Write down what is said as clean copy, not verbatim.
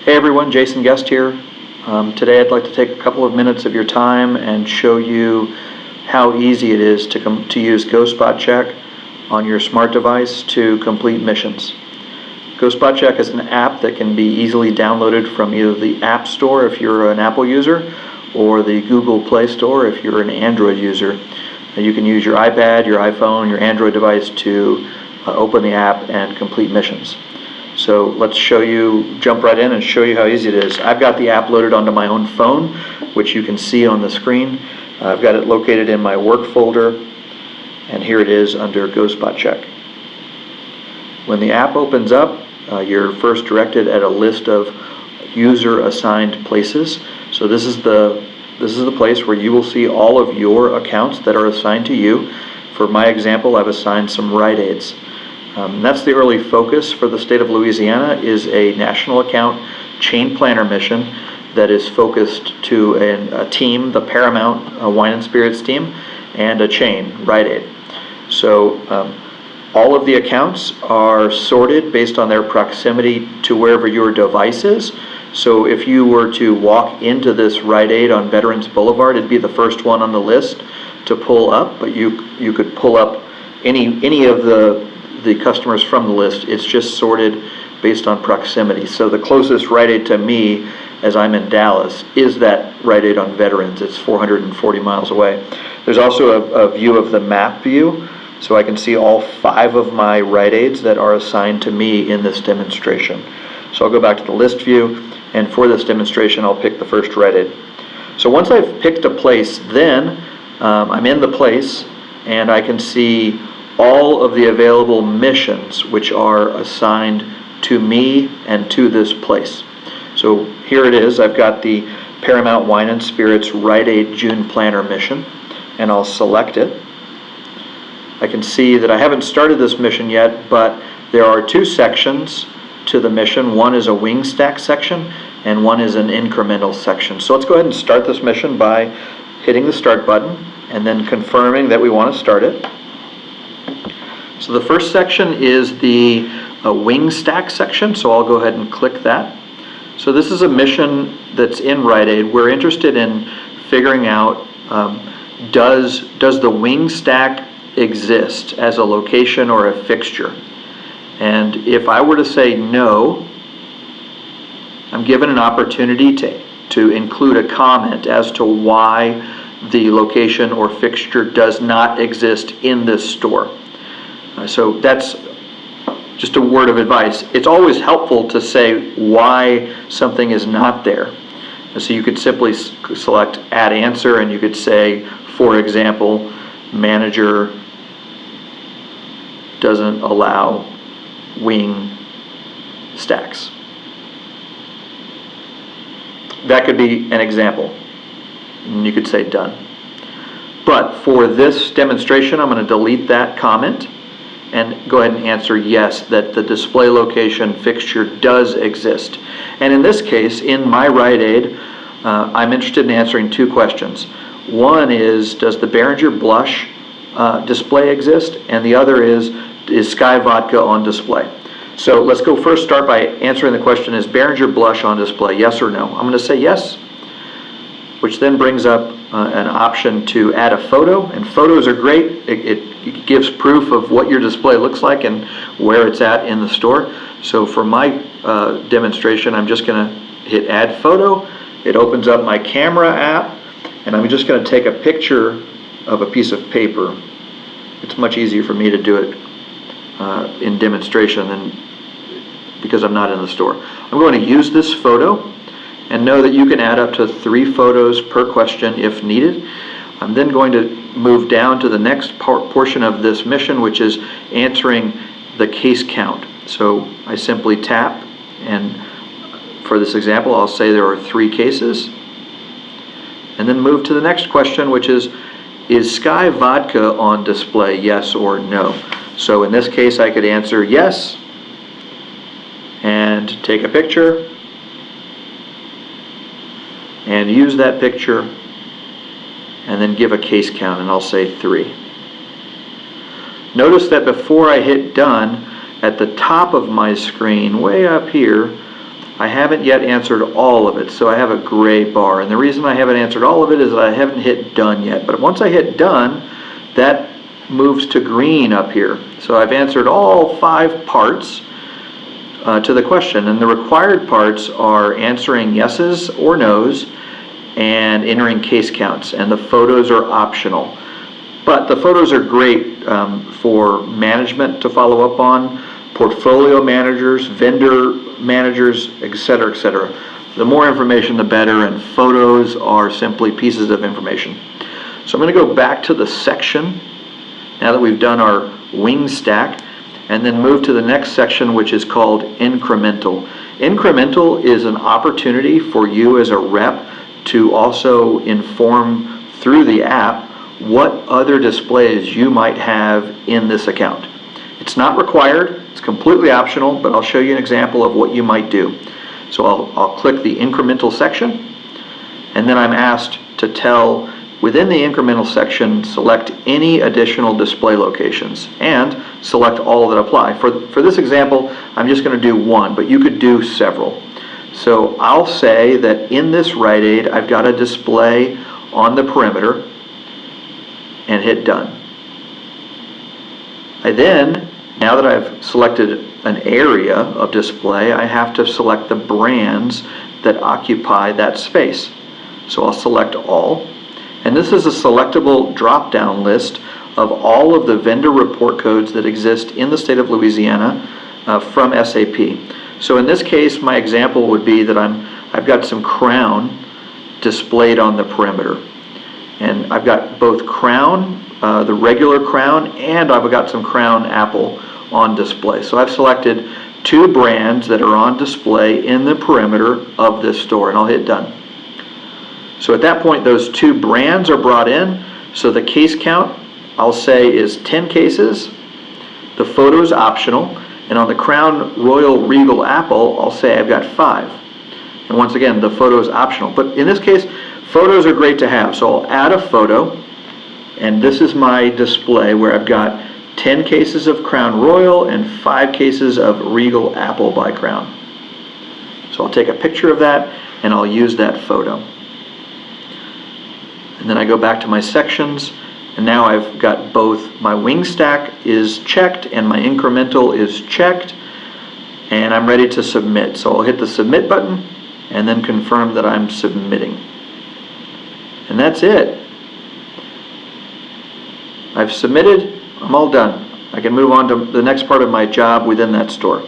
Hey everyone, Jason Guest here. Today I'd like to take a couple of minutes of your time and show you how easy it is to use GoSpotCheck on your smart device to complete missions. GoSpotCheck is an app that can be easily downloaded from either the App Store if you're an Apple user or the Google Play Store if you're an Android user. You can use your iPad, your iPhone, your Android device to open the app and complete missions. So let's jump right in and show you how easy it is. I've got the app loaded onto my own phone, which you can see on the screen. I've got it located in my work folder, and here it is under GoSpotCheck. When the app opens up, you're first directed at a list of user-assigned places. So this is the place where you will see all of your accounts that are assigned to you. For my example, I've assigned some Rite Aids. That's the early focus for the state of Louisiana, is a national account chain planner mission that is focused to a team, the Paramount Wine and Spirits team, and a chain, Rite Aid. So all of the accounts are sorted based on their proximity to wherever your device is. So if you were to walk into this Rite Aid on Veterans Boulevard, it'd be the first one on the list to pull up, but you could pull up any of the customers from the list. It's just sorted based on proximity. So the closest Rite Aid to me, as I'm in Dallas, is that Rite Aid on Veterans. It's 440 miles away. There's also a view of the map view, so I can see all 5 of my Rite Aids that are assigned to me in this demonstration. So I'll go back to the list view, and for this demonstration I'll pick the first Rite Aid. So once I've picked a place, then I'm in the place and I can see all of the available missions which are assigned to me and to this place. So here it is. I've got the Paramount Wine and Spirits Rite Aid June Planner mission, and I'll select it. I can see that I haven't started this mission yet, but there are 2 sections to the mission. One is a wing stack section and one is an incremental section. So let's go ahead and start this mission by hitting the start button and then confirming that we want to start it. So the first section is the wing stack section, so I'll go ahead and click that. So this is a mission that's in Rite Aid. We're interested in figuring out, does the wing stack exist as a location or a fixture? And if I were to say no, I'm given an opportunity to include a comment as to why the location or fixture does not exist in this store. So that's just a word of advice. It's always helpful to say why something is not there. So you could simply select add answer, and you could say, for example, manager doesn't allow wing stacks. That could be an example, and you could say done. But for this demonstration, I'm going to delete that comment and go ahead and answer yes, that the display location fixture does exist. And in this case, in my Rite Aid, I'm interested in answering 2 questions. One is, does the Behringer Blush display exist? And the other is Sky Vodka on display? So let's start by answering the question, is Behringer Blush on display, yes or no? I'm going to say yes, which then brings up an option to add a photo, and photos are great. It gives proof of what your display looks like and where it's at in the store. So for my demonstration, I'm just going to hit add photo. It opens up my camera app, and I'm just going to take a picture of a piece of paper. It's much easier for me to do it in demonstration than because I'm not in the store. I'm going to use this photo, and know that you can add up to 3 photos per question if needed. I'm then going to move down to the next portion of this mission, which is answering the case count. So I simply tap, and for this example, I'll say there are 3 cases, and then move to the next question, which is Sky Vodka on display, yes or no? So in this case, I could answer yes, and take a picture, and use that picture, and then give a case count, and I'll say 3. Notice that before I hit done, at the top of my screen, way up here, I haven't yet answered all of it, so I have a gray bar. And the reason I haven't answered all of it is that I haven't hit done yet. But once I hit done, that moves to green up here. So I've answered all 5 parts to the question, and the required parts are answering yeses or nos and entering case counts, and the photos are optional. But the photos are great for management to follow up on, portfolio managers, vendor managers, etc., etc. The more information, the better, and photos are simply pieces of information. So I'm going to go back to the section now that we've done our wing stack, and then move to the next section, which is called incremental. Incremental is an opportunity for you as a rep to also inform through the app what other displays you might have in this account. It's not required, it's completely optional, but I'll show you an example of what you might do. So I'll click the incremental section, and then I'm asked to tell, within the incremental section, select any additional display locations and select all that apply. For this example, I'm just going to do one, but you could do several. So I'll say that in this Rite Aid, I've got a display on the perimeter, and hit done. I then, now that I've selected an area of display, I have to select the brands that occupy that space. So I'll select all, and this is a selectable drop-down list of all of the vendor report codes that exist in the state of Louisiana from SAP. So in this case, my example would be that I've got some crown displayed on the perimeter. And I've got both crown, the regular crown, and I've got some crown apple on display. So I've selected 2 brands that are on display in the perimeter of this store, and I'll hit done. So at that point, those 2 brands are brought in. So the case count, I'll say, is 10 cases. The photo is optional. And on the Crown Royal Regal Apple, I'll say I've got 5. And once again, the photo is optional. But in this case, photos are great to have. So I'll add a photo. And this is my display where I've got 10 cases of Crown Royal and 5 cases of Regal Apple by Crown. So I'll take a picture of that and I'll use that photo. And then I go back to my sections, and now I've got both my wing stack is checked and my incremental is checked, and I'm ready to submit. So I'll hit the submit button and then confirm that I'm submitting. And that's it. I've submitted, I'm all done. I can move on to the next part of my job within that store.